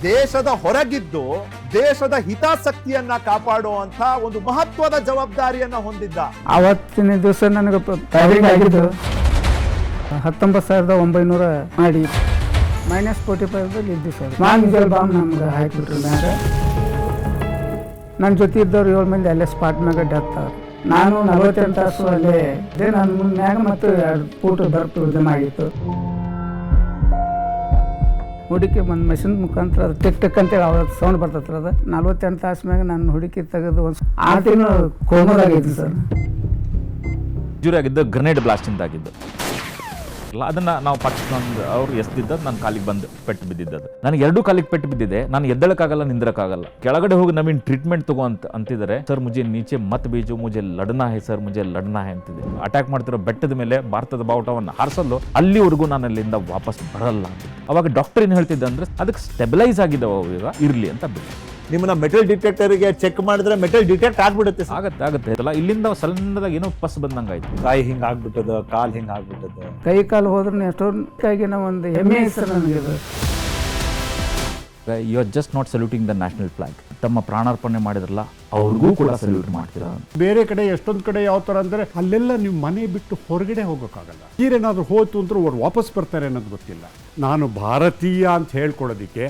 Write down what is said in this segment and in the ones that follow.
ದೇಶದ ಹೊರಗಿದ್ದು ದೇಶದ ಹಿತಾಸಕ್ತಿಯನ್ನ ಕಾಪಾಡುವಂತ ಒಂದು ಮಹತ್ವದ ಜವಾಬ್ದಾರಿಯನ್ನ ಹೊಂದಿದ್ದ. ಆವತ್ತಿನ ದಿವಸ ನನಗೆ ಫೈರಿಂಗ್ ಆಗಿದ್ದು 19,900 ಮಾಡಿ -45 ಇದ್ದು ಸರ್. ಮಾಂಜಲ್ ಬಾಂಬ್ ನಮ್ಗೆ ಹಾಕಿಬಿಟ್ರು ಮ್ಯಾಗ. ನನ್ನ ಜೊತೆ ಇದ್ದವ್ರು 7 ಮಂದಿ ಅಲ್ಲೇ ಸ್ಪಾಟ್ ಮ್ಯಾಗ ಡೆತ್ ಆದ್ರು. ನಾನು 48 ತಾಸು ಅಲ್ಲೇ ಇದ್ದೆ. ನನ್ನ ಮ್ಯಾಗ ಮತ್ತು 2 ಫೂಟ್ ಬರ್ತು ಆಗಿತ್ತು. ಹುಡುಕಿ ಒಂದು ಮಷಿನ್ ಮುಖಾಂತರ ಅದು ಟಿಕ್ ಟಿಕ್ ಅಂತೇಳಿ ಅವತ್ತು ಸೌಂಡ್ ಬರ್ತೈತ್ರ. ಅದು 48 ತಾಸು ಮ್ಯಾಗ ನಾನು ಹುಡುಕಿ ತೆಗೆದು ಒಂದು 6 ತಿಂಗಳು ಕೋಮದಾಗಿತ್ತು ಸರ್. ಇಂಜುರಿ ಆಗಿದ್ದು ಗ್ರೆನೇಡ್ ಬ್ಲಾಸ್ಟಿಂದ ಆಗಿದ್ದು. ಅದನ್ನ ನಾವು ಪಾಕಿಸ್ತಾನ ಅವ್ರು ಎಸ್ದಿದ್ದ ನನ್ನ ಕಾಲಿಗೆ ಬಂದು ಪೆಟ್ಟು ಬಿದ್ದಿದ್ದದು. ನನಗೆ 2 ಕಾಲಿಗೆ ಪೆಟ್ಟು ಬಿದ್ದಿದೆ. ನಾನು ಎದ್ದಳಕ್ಕಾಗಲ್ಲ, ನಿಂದ್ರಕ್ಕಾಗಲ್ಲ. ಕೆಳಗಡೆ ಹೋಗಿ ನವೀನ್ ಟ್ರೀಟ್ಮೆಂಟ್ ತಗೋ ಅಂತಿದ್ದಾರೆ ಸರ್. ಮುಜೆ ನೀಚೆ ಮತ್ ಬೀಜು, ಮುಜೆ ಲಡ್ನಾ ಹೇ ಸರ್, ಮುಜೆ ಲಡ್ನಾ ಹೇ ಅಂತಿದೆ. ಅಟ್ಯಾಕ್ ಮಾಡ್ತಿರೋ ಬೆಟ್ಟದ ಮೇಲೆ ಭಾರತದ ಬಾವುಟವನ್ನು ಹಾರಿಸಲು ಅಲ್ಲಿವರೆಗೂ ನಾನು ಅಲ್ಲಿಂದ ವಾಪಸ್ ಬರಲ್ಲ. ಅವಾಗ ಡಾಕ್ಟರ್ ಏನು ಹೇಳ್ತಿದ್ದ ಅಂದ್ರೆ ಅದಕ್ಕೆ ಸ್ಟೆಬಿಲೈಸ್ ಆಗಿದ್ದಾವ ಈಗ, ಇರ್ಲಿ ಅಂತ ಬಿಟ್ಟು. ನಿಮ್ಮನ್ನ ಮೆಟಲ್ ಡಿಟೆಕ್ಟರ್ಗೆ ಚೆಕ್ ಮಾಡಿದ್ರೆ ಮೆಟಲ್ ಡಿಟೆಕ್ಟ್ ಆಗ್ಬಿಡುತ್ತೆ. ಆಗತ್ತೆ ಅಲ್ಲ. ಇಲ್ಲಿಂದ ಸಣ್ಣದಾಗ ಏನೋ ಪಸ್ ಬಂದಂಗಾಯ್ತು. ಕೈ ಹಿಂಗ್ ಆಗ್ಬಿಟ್ಟದ, ಕಾಲ್ ಹಿಂಗ್ ಆಗ್ಬಿಟ್ಟದ. ಕೈ ಕಾಲು ಹೋದ್ರೆ ಎಷ್ಟೊಂದಾಗಿ ನಾವು ಒಂದು ಹೆಮ್ಮೆ ಹೆಸರು ನನಗೆ. You are just not saluting the national flag. ತಮ್ಮ ಪ್ರಾಣಾರ್ಪಣೆ ಮಾಡಿದ್ರಲ್ಲ ಅವ್ರಿಗೂ ಕೂಡ ಸಲ್ಯೂಟ್ ಮಾಡ್ತೀರಾ. ಬೇರೆ ಕಡೆ ಎಷ್ಟೊಂದು ಕಡೆ ಯಾವ ಥರ ಅಂದರೆ ಅಲ್ಲೆಲ್ಲ ನೀವು ಮನೆ ಬಿಟ್ಟು ಹೊರಗಡೆ ಹೋಗೋಕ್ಕಾಗಲ್ಲ. ನೀರೇನಾದರೂ ಹೋಯ್ತು ಅಂದ್ರೆ ಅವ್ರು ವಾಪಸ್ ಬರ್ತಾರೆ ಅನ್ನೋದು ಗೊತ್ತಿಲ್ಲ. ನಾನು ಭಾರತೀಯ ಅಂತ ಹೇಳ್ಕೊಡೋದಕ್ಕೆ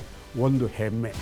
ಒಂದು ಹೆಮ್ಮೆ.